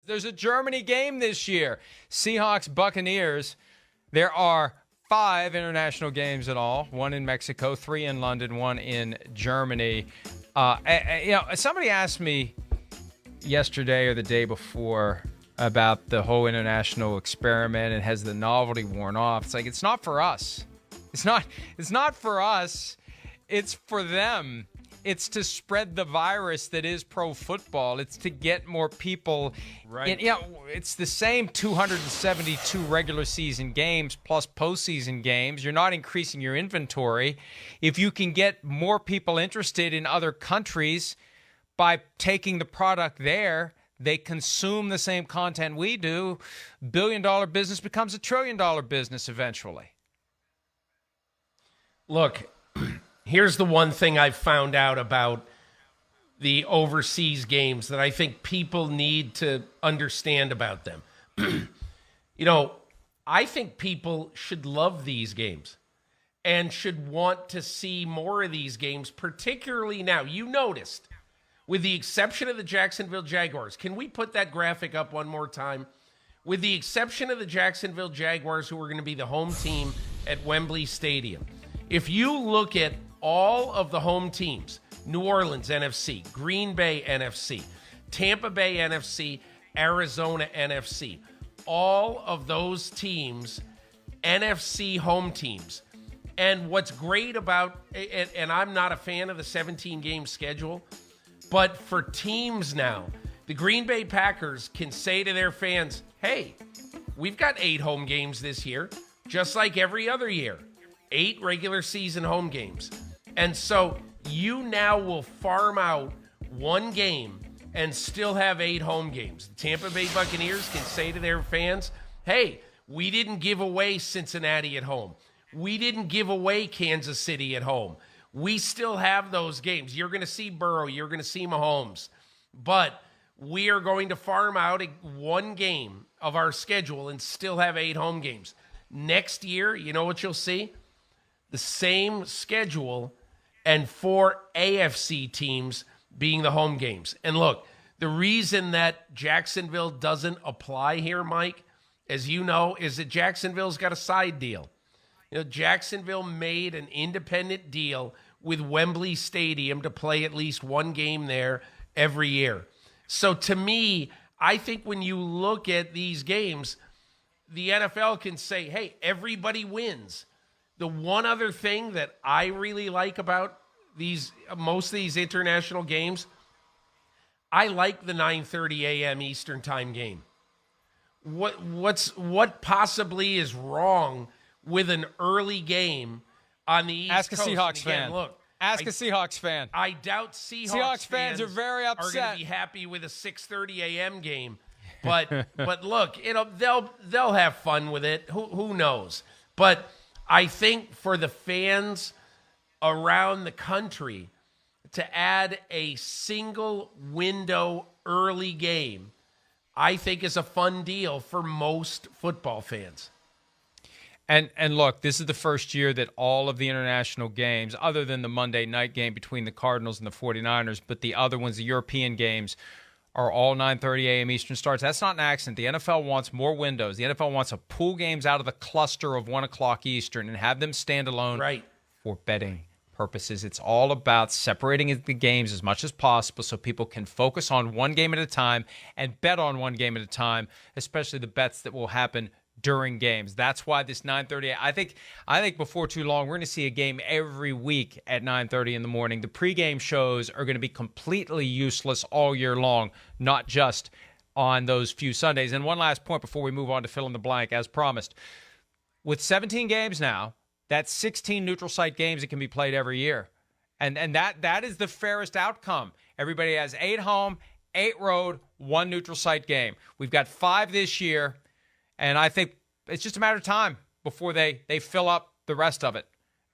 There's a Germany game this year. Seahawks, Buccaneers. There are 5 international games in all. 1 in Mexico, 3 in London, 1 in Germany. Somebody asked me yesterday or the day before about the whole international experiment and has the novelty worn off. It's like, it's not for us. It's not for us. It's for them. It's to spread the virus that is pro football. It's to get more people. Right. It's the same 272 regular season games plus postseason games. You're not increasing your inventory. If you can get more people interested in other countries by taking the product there, they consume the same content we do. Billion-dollar business becomes a trillion-dollar business eventually. Look, here's the one thing I've found out about the overseas games that I think people need to understand about them. I think people should love these games and should want to see more of these games, particularly now. You noticed, with the exception of the Jacksonville Jaguars. Can we put that graphic up one more time? With the exception of the Jacksonville Jaguars, who are going to be the home team at Wembley Stadium. If you look at all of the home teams, New Orleans NFC, Green Bay NFC, Tampa Bay NFC, Arizona NFC, all of those teams, NFC home teams. And what's great about, and I'm not a fan of the 17-game schedule, but for teams now, the Green Bay Packers can say to their fans, hey, we've got 8 home games this year, just like every other year. 8 regular season home games. And so you now will farm out 1 game and still have 8 home games. The Tampa Bay Buccaneers can say to their fans, hey, we didn't give away Cincinnati at home. We didn't give away Kansas City at home. We still have those games. You're going to see Burrow. You're going to see Mahomes. But we are going to farm out 1 game of our schedule and still have 8 home games. Next year, you know what you'll see? The same schedule and 4 AFC teams being the home games. And look, the reason that Jacksonville doesn't apply here, Mike, as you know, is that Jacksonville's got a side deal. Jacksonville made an independent deal with Wembley Stadium to play at least 1 game there every year. So to me, I think when you look at these games, the NFL can say, hey, everybody wins. The one other thing that I really like about most of these international games, I like the 9:30 a.m. Eastern time game. What possibly is wrong with an early game on the East Coast? Ask a Seahawks fan. Look, Ask a Seahawks fan. I doubt Seahawks fans are very upset. Are going to be happy with a 6:30 a.m. game. But look, they'll have fun with it. Who knows? But I think for the fans around the country to add a single window early game, I think is a fun deal for most football fans. And look, this is the first year that all of the international games, other than the Monday night game between the Cardinals and the 49ers, but the other ones, the European games, are all 9:30 a.m. Eastern starts. That's not an accident. The NFL wants more windows. The NFL wants to pull games out of the cluster of 1 o'clock Eastern and have them stand alone for betting purposes. It's all about separating the games as much as possible so people can focus on 1 game at a time and bet on 1 game at a time, especially the bets that will happen during games. That's why this 9:30. I think before too long, we're going to see a game every week at 9:30 in the morning. The pregame shows are going to be completely useless all year long, not just on those few Sundays. And one last point before we move on to fill in the blank, as promised. With 17 games now, that's 16 neutral site games that can be played every year. And that is the fairest outcome. Everybody has 8 home, 8 road, 1 neutral site game. We've got 5 this year. And I think it's just a matter of time before they fill up the rest of it.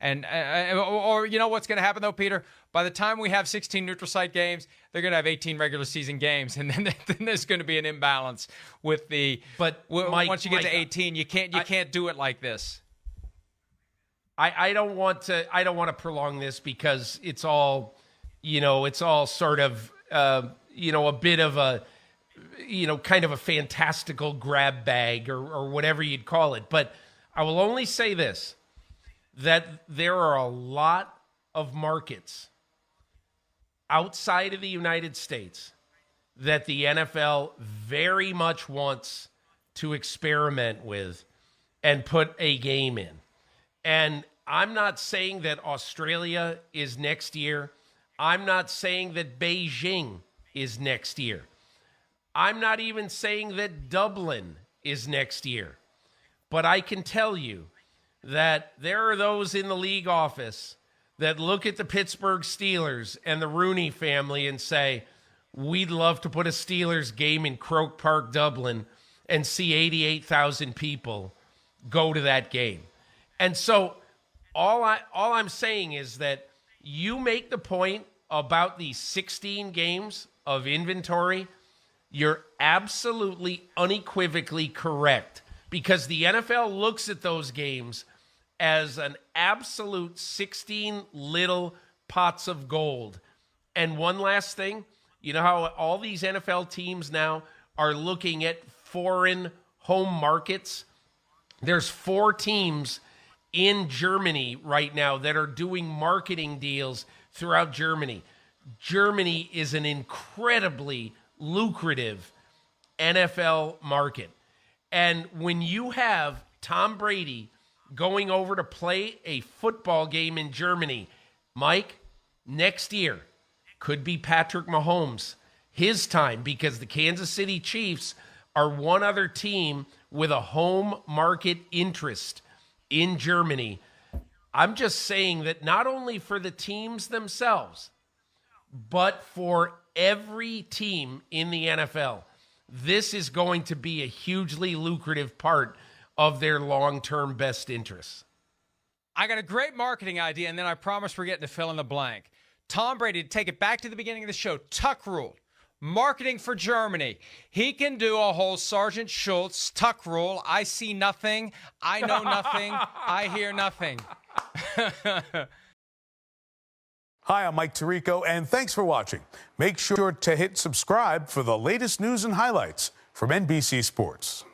Or you know what's going to happen, though, Peter? By the time we have 16 neutral site games, they're going to have 18 regular season games. And then there's going to be an imbalance with the – But once you get to 18, you can't do it like this. I don't want to prolong this because it's all sort of, a bit of a kind of a fantastical grab bag or whatever you'd call it. But I will only say this, that there are a lot of markets outside of the United States that the NFL very much wants to experiment with and put a game in. And I'm not saying that Australia is next year. I'm not saying that Beijing is next year. I'm not even saying that Dublin is next year. But I can tell you that there are those in the league office that look at the Pittsburgh Steelers and the Rooney family and say, we'd love to put a Steelers game in Croke Park, Dublin, and see 88,000 people go to that game. And so all I'm saying is that you make the point about the 16 games of inventory, you're absolutely unequivocally correct, because the NFL looks at those games as an absolute 16 little pots of gold. And one last thing, you know how all these NFL teams now are looking at foreign home markets? There's 4 teams in Germany right now that are doing marketing deals throughout Germany. Germany is an incredibly lucrative NFL market. And when you have Tom Brady going over to play a football game in Germany, Mike, next year could be Patrick Mahomes, his time, because the Kansas City Chiefs are one other team with a home market interest in Germany. I'm just saying that not only for the teams themselves, but for every team in the NFL, this is going to be a hugely lucrative part of their long-term best interests. I got a great marketing idea, and then I promise we're getting to fill in the blank. Tom Brady, to take it back to the beginning of the show, Tuck rule. Marketing for Germany. He can do a whole Sergeant Schultz Tuck rule. I see nothing. I know nothing. I hear nothing. Hi, I'm Mike Tirico, and thanks for watching. Make sure to hit subscribe for the latest news and highlights from NBC Sports.